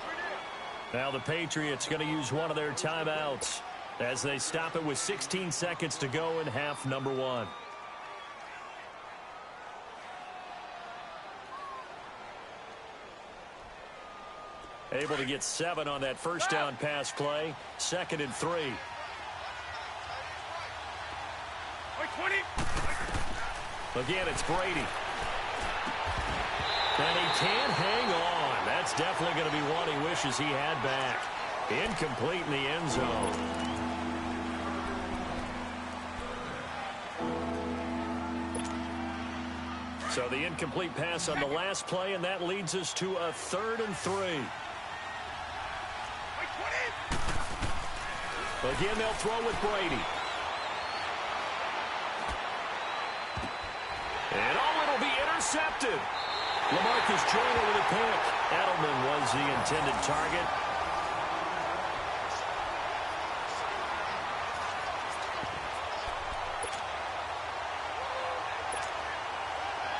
Now the Patriots going to use one of their timeouts as they stop it with 16 seconds to go in half number 1. Able to get 7 on that first down pass play. 2nd and 3. 20. Again, it's Brady. And he can't hang on. That's definitely going to be one he wishes he had back. Incomplete in the end zone. So the incomplete pass on the last play, and that leads us to a 3rd and 3. Again, they'll throw with Brady. And it'll be intercepted. LaMarcus Joyner with a pick. Edelman was the intended target.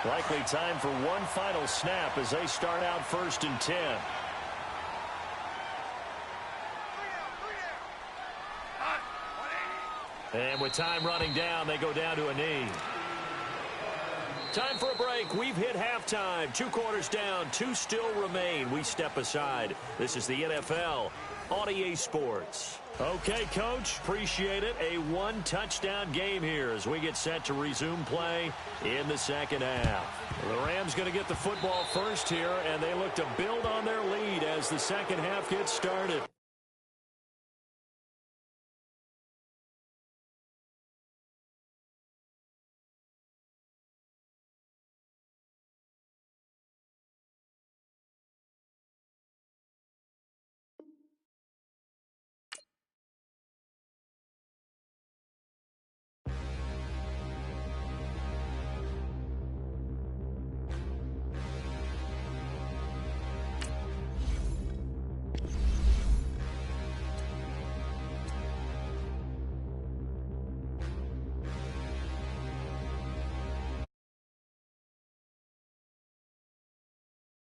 Likely time for one final snap as they start out 1st and 10. And with time running down, they go down to a knee. Time for a break. We've hit halftime. 2 quarters down. 2 still remain. We step aside. This is the NFL on EA Sports. Okay, Coach. Appreciate it. A 1-touchdown game here as we get set to resume play in the second half. The Rams going to get the football first here, and they look to build on their lead as the second half gets started.